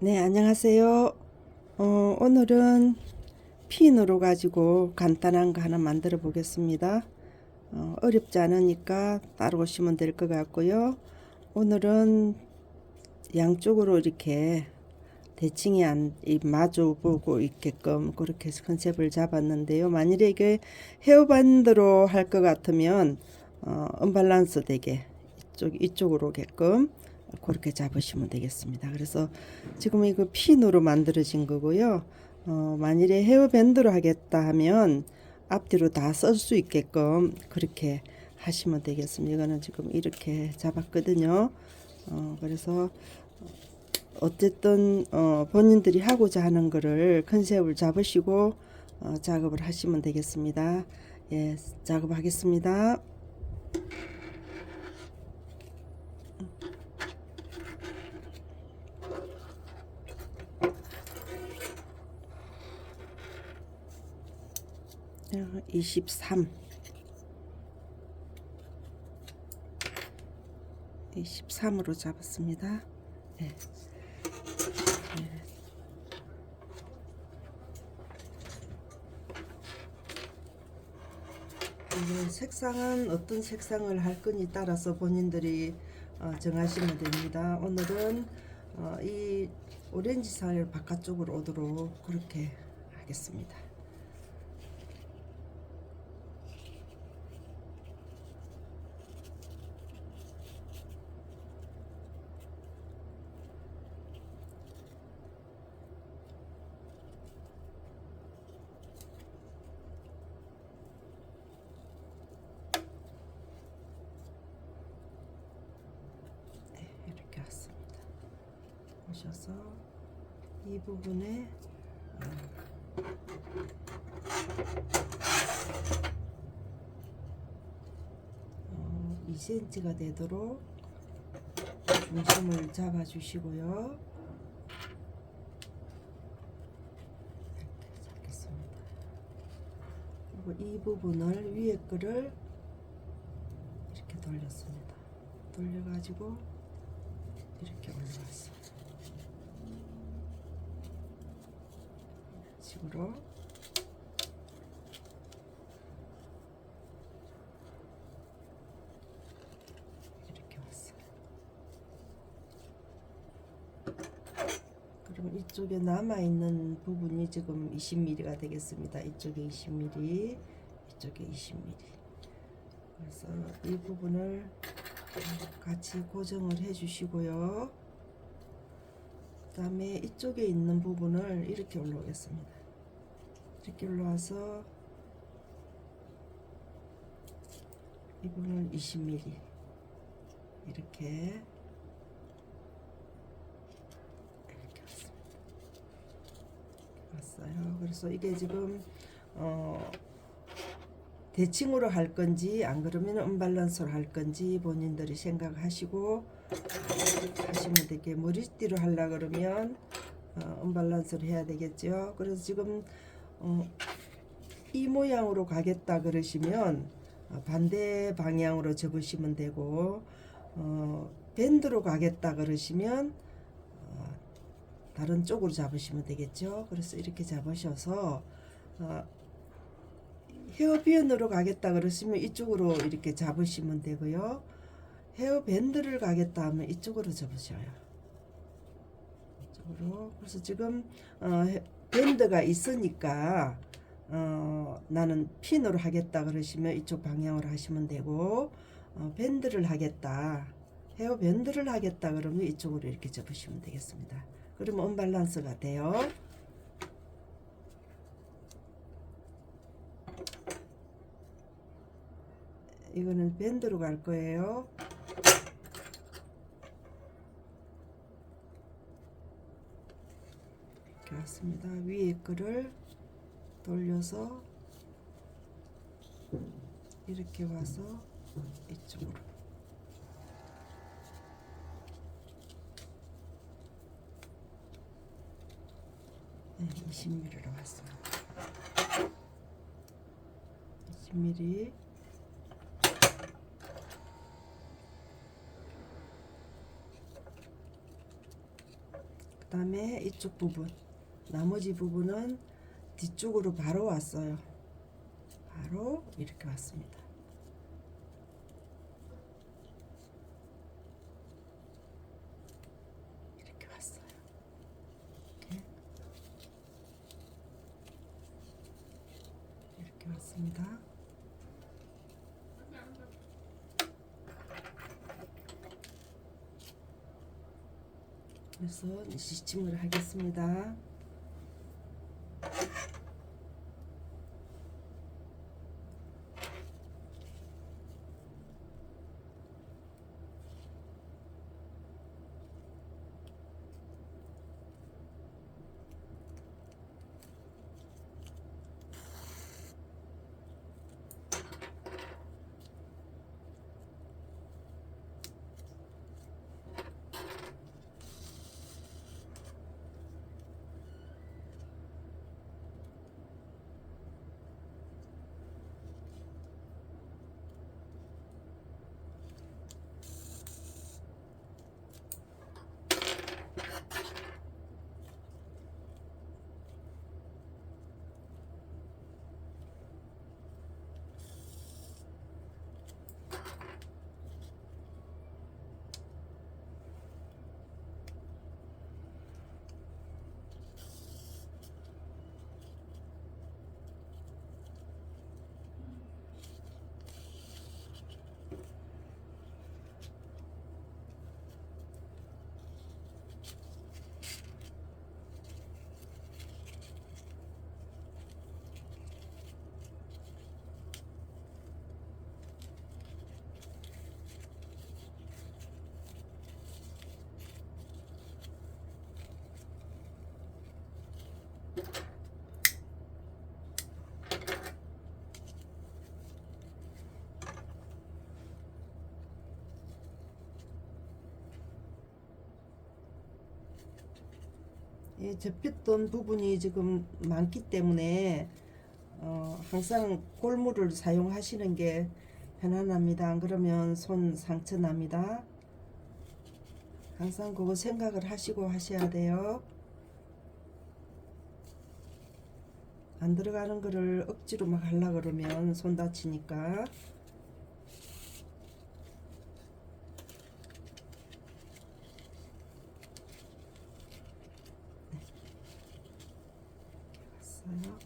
네, 안녕하세요. 오늘은 핀으로 가지고 간단한 거 하나 만들어 보겠습니다. 어렵지 않으니까 따라오시면 될 것 같고요. 오늘은 양쪽으로 이렇게 대칭이 마주 보고 있게끔 그렇게 컨셉을 잡았는데요. 만일에 이게 헤어밴드로 할 것 같으면 언밸런스 되게 이쪽으로 오게끔 그렇게 잡으시면 되겠습니다. 그래서 지금 이거 핀으로 만들어진 거고요. 만일에 헤어밴드로 하겠다 하면 앞뒤로 다 쓸 수 있게끔 그렇게 하시면 되겠습니다. 이거는 지금 이렇게 잡았거든요. 그래서 어쨌든 본인들이 하고자 하는 거를 컨셉을 잡으시고 작업을 하시면 되겠습니다. 예, 작업하겠습니다. 23 23으로 잡았습니다. 예. 예. 색상은 어떤 색상을 할 건지 따라서 본인들이 정하시면 됩니다. 오늘은 이 오렌지 살 바깥쪽으로 오도록 그렇게 하겠습니다. 이렇게 왔습니다. 보셔서 이 부분에 2cm가 되도록 중심을 잡아 주시고요. 이렇게 잡겠습니다. 그리고 이 부분을 위에 거를 이렇게 돌렸습니다. 돌려가지고 이렇게 올라왔어요. 식으로 이렇게 왔어요. 그러면 이쪽에 남아있는 부분이 지금 20mm가 되겠습니다. 이쪽에 20mm, 이쪽에 20mm. 그래서 이 부분을 같이 고정을 해 주시고요. 그 다음에 이쪽에 있는 부분을 이렇게 올라오겠습니다. 이렇게 올라와서 이 부분을 20mm 이렇게 왔어요. 그래서 이게 지금 대칭으로 할 건지 안 그러면 언밸런스로 할 건지 본인들이 생각하시고 하시면 되게 머리띠로 하려 그러면 언밸런스를 해야 되겠죠. 그래서 지금 이 모양으로 가겠다 그러시면 반대 방향으로 접으시면 되고 밴드로 가겠다 그러시면 다른 쪽으로 잡으시면 되겠죠. 그래서 이렇게 잡으셔서 헤어비언으로 가겠다 그러시면 이쪽으로 이렇게 잡으시면 되고요. 헤어밴드를 가겠다 하면 이쪽으로 접으셔요. 이쪽으로. 그래서 지금 밴드가 있으니까 나는 핀으로 하겠다 그러시면 이쪽 방향으로 하시면 되고 밴드를 하겠다 헤어밴드를 하겠다 그러면 이쪽으로 이렇게 접으시면 되겠습니다. 그러면 언밸런스가 돼요. 이거는 밴드로 갈 거예요. 이렇게 왔습니다. 위에 거를 돌려서 이렇게 와서 이쪽으로 네, 20mm로 왔습니다. 20mm 그다음에 이쪽 부분, 나머지 부분은 뒤쪽으로 바로 왔어요. 바로 이렇게 왔습니다. 이렇게 왔어요. 이렇게 왔습니다. 그래서 시침을 하겠습니다. 이 접혔던 부분이 지금 많기 때문에 항상 골무를 사용하시는 게 편안합니다. 안 그러면 손 상처 납니다. 항상 그거 생각을 하시고 하셔야 돼요. 안 들어가는 거를 억지로 막 하려고 그러면 손 다치니까. 왔어요.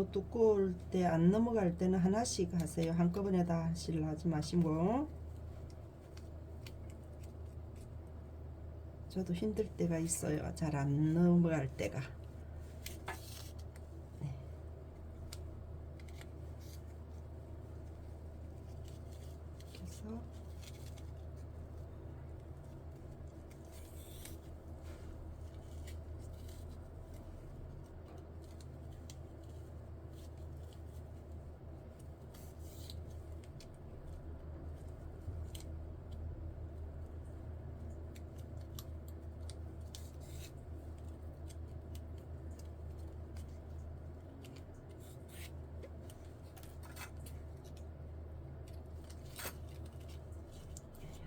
너무 두꺼울 때 안 넘어갈 때는 하나씩 하세요. 한꺼번에 다 하시려 하지 마시고. 저도 힘들 때가 있어요. 잘 안 넘어갈 때가. 네. 그래서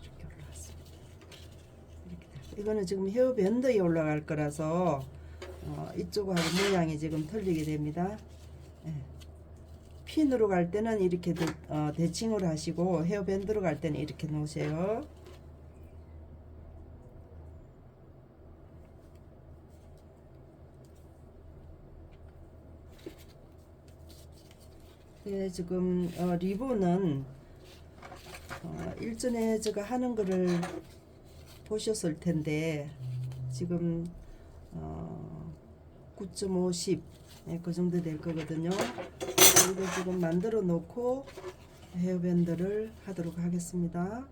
이렇게 올라왔습니다. 이렇게 됐어요. 이거는 지금 헤어밴드에 올라갈 거라서 이쪽하고 모양이 지금 틀리게 됩니다. 예. 핀으로 갈 때는 이렇게 대칭으로 하시고 헤어밴드로 갈 때는 이렇게 놓으세요. 네, 지금 리본은 일전에 제가 하는 거를 보셨을 텐데 지금 9.50 그 정도 될 거거든요. 이거 지금 만들어 놓고 헤어밴드를 하도록 하겠습니다.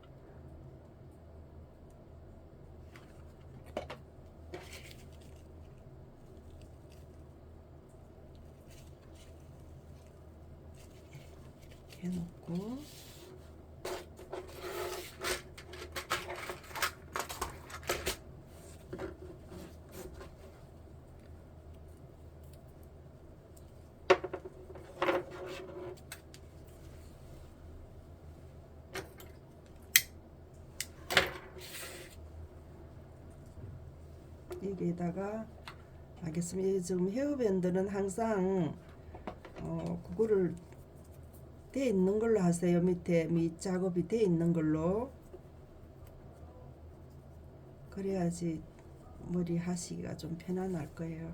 이렇게 해놓고 여기에다가 하겠습니다. 지금 헤어밴드는 항상 그거를 돼 있는 걸로 하세요. 밑에 밑 작업이 돼 있는 걸로. 그래야지 머리 하시기가 좀 편안할 거예요.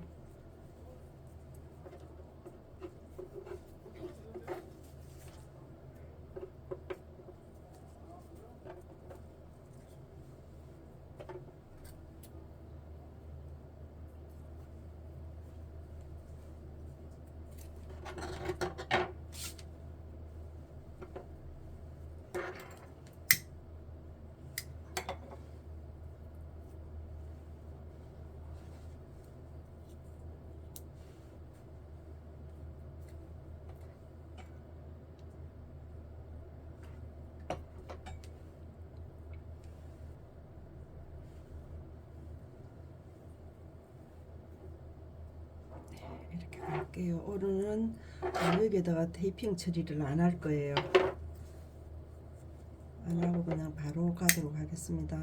이렇게 갈게요. 오늘은 여기에다가 테이핑 처리를 안 할 거예요. 안 하고 그냥 바로 가도록 하겠습니다.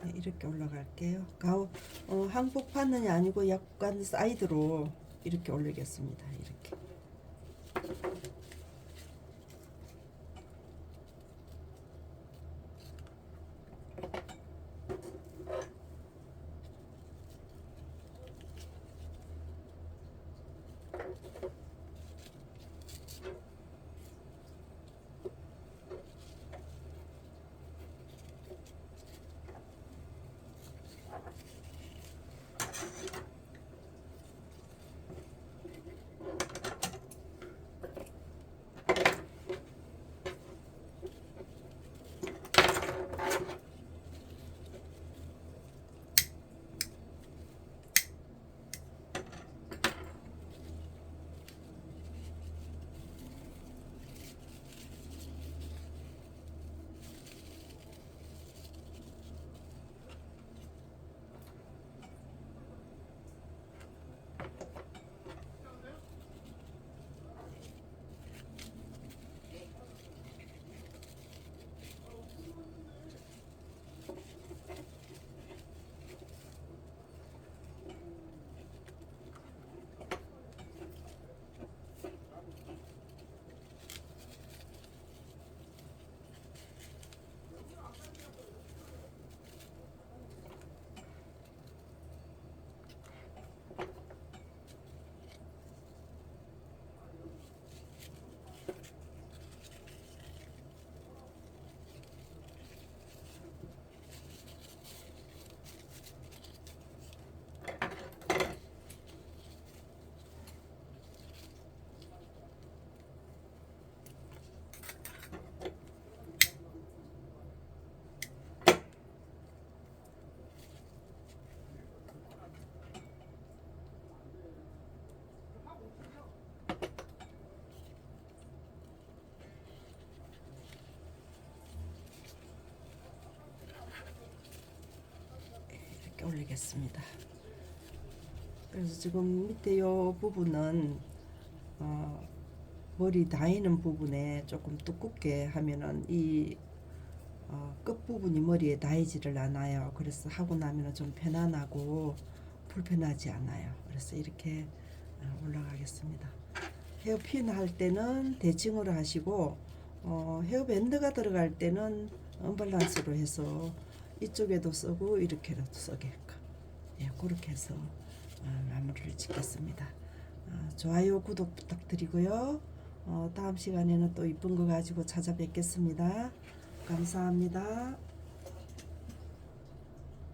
네, 이렇게 올라갈게요. 한복판은 아니고 약간 사이드로 이렇게 올리겠습니다. 이렇게. 이렇게 올리겠습니다. 그래서 지금 밑에 요 부분은 머리 다이는 부분에 조금 두껍게 하면은 이 끝부분이 머리에 닿이지를 않아요. 그래서 하고 나면은 좀 편안하고 불편하지 않아요. 그래서 이렇게 올라가겠습니다. 헤어핀 할 때는 대칭으로 하시고 헤어밴드가 들어갈 때는 언밸런스로 해서 이쪽에도 쓰고 이렇게도 쓰게끔 예, 그렇게 해서 마무리를 짓겠습니다. 좋아요 구독 부탁드리고요. 다음 시간에는 또 이쁜 거 가지고 찾아뵙겠습니다. 감사합니다.